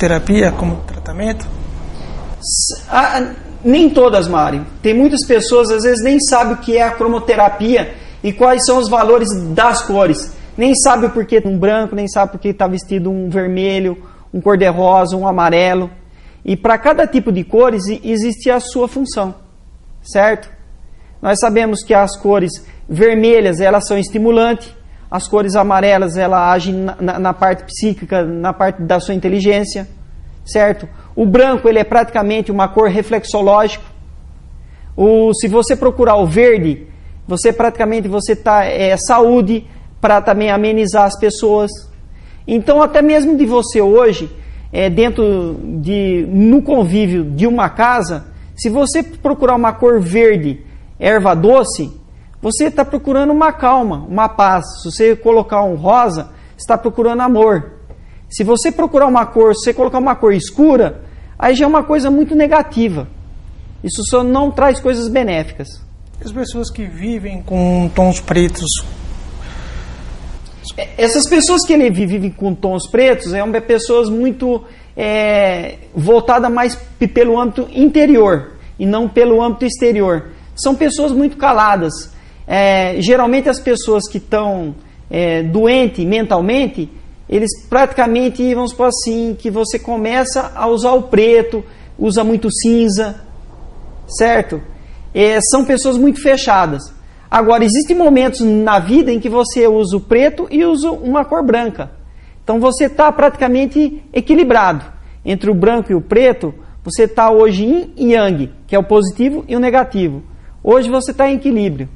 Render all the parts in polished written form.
terapia como tratamento? Nem todas, Mário. Tem muitas pessoas, às vezes, nem sabem o que é a cromoterapia e quais são os valores das cores. Nem sabe o porquê um branco, nem sabe porque está vestido um vermelho, um cor-de-rosa, um amarelo. E para cada tipo de cores existe a sua função, certo? Nós sabemos que as cores vermelhas, elas são estimulantes, as cores amarelas, elas agem na parte psíquica, na parte da sua inteligência, certo? O branco, ele é praticamente uma cor reflexológica. Se você procurar o verde, você está saúde, para também amenizar as pessoas. Então, até mesmo de você hoje, no convívio de uma casa, se você procurar uma cor verde, erva doce, você está procurando uma calma, uma paz. Se você colocar um rosa, você está procurando amor. Se você procurar uma cor, se você colocar uma cor escura, aí já é uma coisa muito negativa. Isso só não traz coisas benéficas. As pessoas que vivem com tons pretos... Essas pessoas que vivem com tons pretos são pessoas muito voltadas mais pelo âmbito interior e não pelo âmbito exterior. São pessoas muito caladas. Geralmente as pessoas que estão doentes mentalmente, eles praticamente, vamos supor assim, que você começa a usar o preto, usa muito cinza, certo? São pessoas muito fechadas. Agora, existem momentos na vida em que você usa o preto e usa uma cor branca. Então você está praticamente equilibrado. Entre o branco e o preto, você está hoje yin e yang, que é o positivo e o negativo. Hoje você está em equilíbrio.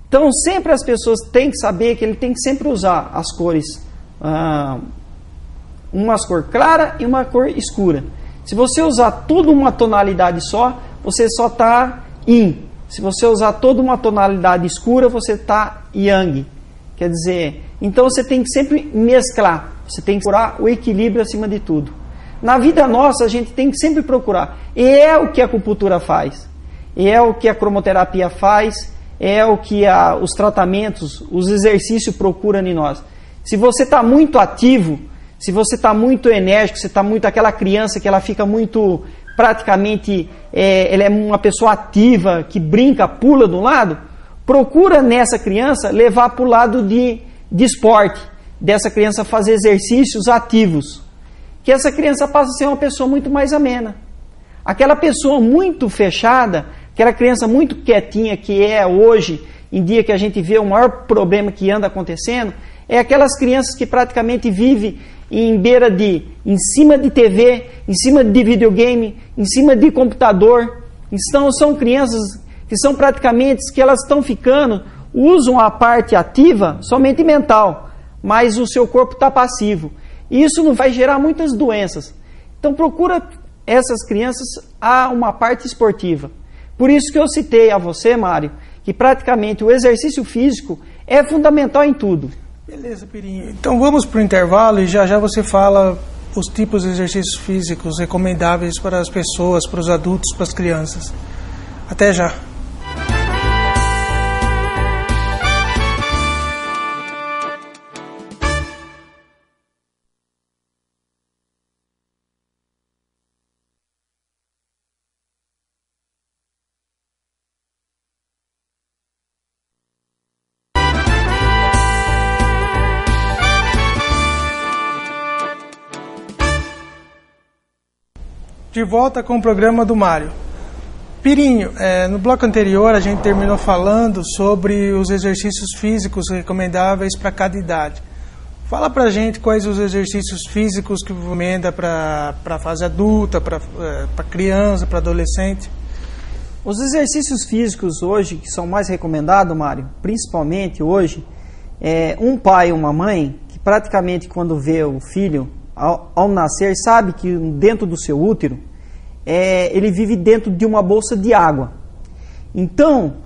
Então sempre as pessoas têm que saber que ele tem que sempre usar as cores, uma cor clara e uma cor escura. Se você usar toda uma tonalidade só, você só está yin. Se você usar toda uma tonalidade escura, você está yang. Quer dizer, então você tem que sempre mesclar. Você tem que procurar o equilíbrio acima de tudo. Na vida nossa, a gente tem que sempre procurar. E é o que a acupuntura faz. E é o que a cromoterapia faz. É o que os tratamentos, os exercícios procuram em nós. Se você está muito ativo, se você está muito enérgico, você está muito aquela criança que ela fica muito... praticamente, ela é uma pessoa ativa, que brinca, pula de um lado, procura nessa criança levar para o lado de esporte, dessa criança fazer exercícios ativos, que essa criança passa a ser uma pessoa muito mais amena. Aquela pessoa muito fechada, aquela criança muito quietinha, que é hoje, em dia que a gente vê o maior problema que anda acontecendo, é aquelas crianças que praticamente vivem em cima de TV, em cima de videogame, em cima de computador. Então são crianças que são praticamente, que elas estão ficando, usam a parte ativa somente mental, mas o seu corpo está passivo. E isso não vai gerar muitas doenças. Então procura essas crianças a uma parte esportiva. Por isso que eu citei a você, Mário, que praticamente o exercício físico é fundamental em tudo. Beleza, Pirinho. Então vamos para o intervalo e já você fala os tipos de exercícios físicos recomendáveis para as pessoas, para os adultos, para as crianças. Até já. De volta com o programa do Mário. Pirinho, no bloco anterior a gente terminou falando sobre os exercícios físicos recomendáveis para cada idade. Fala pra gente quais os exercícios físicos que recomenda para a fase adulta, para criança, para adolescente. Os exercícios físicos hoje que são mais recomendados, Mário, principalmente hoje, um pai e uma mãe que praticamente quando vê o filho ao nascer sabe que dentro do seu útero ele vive dentro de uma bolsa de água. Então,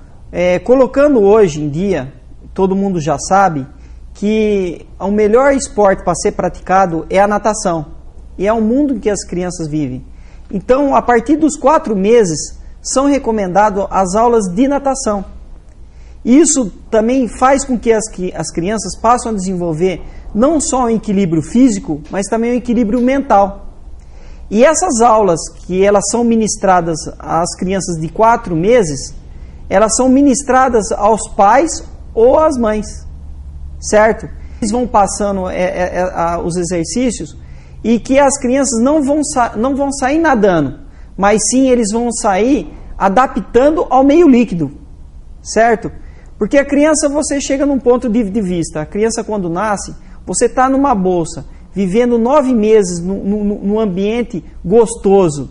colocando hoje em dia, todo mundo já sabe que o melhor esporte para ser praticado é a natação. E é o mundo em que as crianças vivem. Então, a partir dos 4 meses, são recomendadas as aulas de natação. Isso também faz com que as crianças passem a desenvolver não só um equilíbrio físico, mas também um equilíbrio mental. E essas aulas que elas são ministradas às crianças de 4 meses, elas são ministradas aos pais ou às mães, certo? Eles vão passando os exercícios e que as crianças não vão sair nadando, mas sim eles vão sair adaptando ao meio líquido, certo? Porque a criança, você chega num ponto de vista, a criança quando nasce, você está numa bolsa, vivendo 9 meses num ambiente gostoso,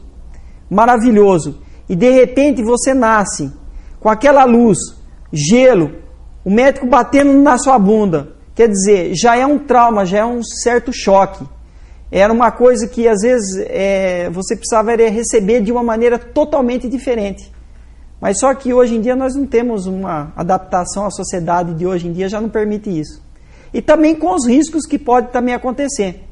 maravilhoso, e de repente você nasce com aquela luz, gelo, o médico batendo na sua bunda, quer dizer, já é um trauma, já é um certo choque. Era uma coisa que às vezes você precisava receber de uma maneira totalmente diferente. Mas só que hoje em dia nós não temos uma adaptação à sociedade de hoje em dia, já não permite isso. E também com os riscos que pode também acontecer.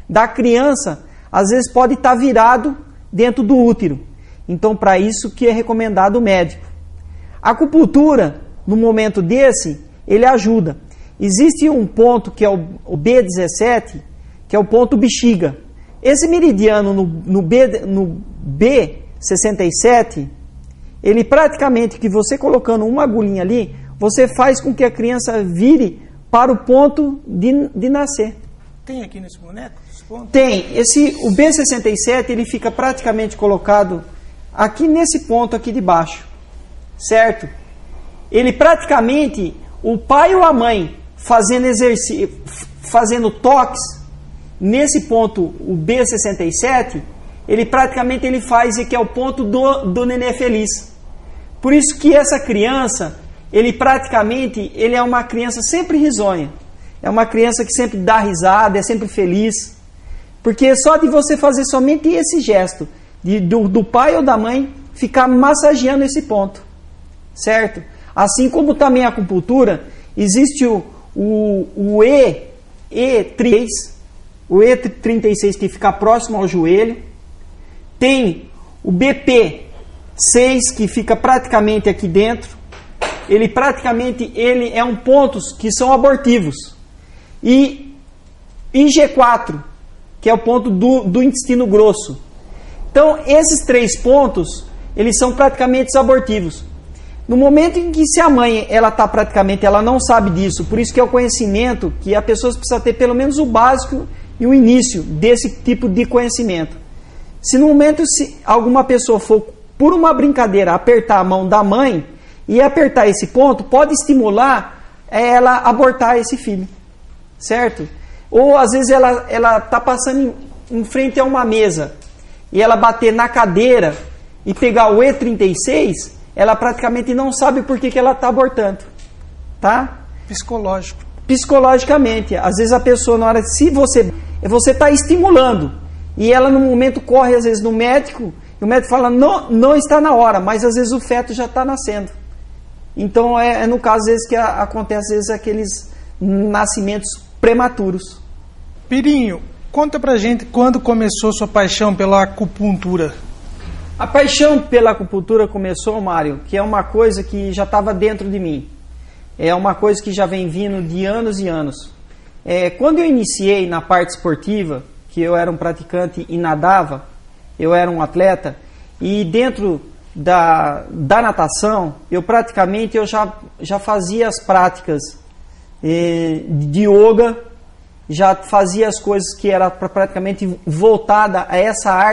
Da criança, às vezes pode estar virado dentro do útero. Então, para isso que é recomendado o médico. A acupuntura, no momento desse, ele ajuda. Existe um ponto que é o B17, que é o ponto bexiga. Esse meridiano no B67, ele praticamente, que você colocando uma agulhinha ali, você faz com que a criança vire para o ponto de nascer. Tem aqui nesse boneco? Tem. O B67, ele fica praticamente colocado aqui nesse ponto aqui de baixo. Certo? Ele praticamente, o pai ou a mãe fazendo exercício, fazendo toques nesse ponto, o B67, ele praticamente ele faz que é o ponto do nenê feliz. Por isso que essa criança, ele é uma criança sempre risonha. É uma criança que sempre dá risada, é sempre feliz. Porque só de você fazer somente esse gesto, do pai ou da mãe, ficar massageando esse ponto. Certo? Assim como também a acupuntura, existe o E36, o E36 que fica próximo ao joelho. Tem o BP6 que fica praticamente aqui dentro. Ele é um pontos que são abortivos. E IG4, que é o ponto do intestino grosso. Então, esses 3 pontos, eles são praticamente abortivos. No momento em que se a mãe, ela não sabe disso, por isso que é o conhecimento que a pessoa precisa ter pelo menos o básico e o início desse tipo de conhecimento. Se no momento se alguma pessoa for, por uma brincadeira, apertar a mão da mãe e apertar esse ponto, pode estimular ela a abortar esse filho. Certo? Ou às vezes ela está passando em frente a uma mesa e ela bater na cadeira e pegar o E36, ela praticamente não sabe por que ela está abortando. Tá? Psicológico. Psicologicamente. Às vezes a pessoa, na hora, se você está estimulando e ela no momento corre às vezes no médico, e o médico fala, não está na hora, mas às vezes o feto já está nascendo. Então é no caso às vezes que acontece às vezes aqueles nascimentos prematuros. Pirinho, conta pra gente quando começou sua paixão pela acupuntura. A paixão pela acupuntura começou, Mário, que é uma coisa que já estava dentro de mim. É uma coisa que já vem vindo de anos e anos. Quando eu iniciei na parte esportiva, que eu era um praticante e nadava, eu era um atleta, e dentro da natação, eu já fazia as práticas de yoga, já fazia as coisas que era praticamente voltada a essa arte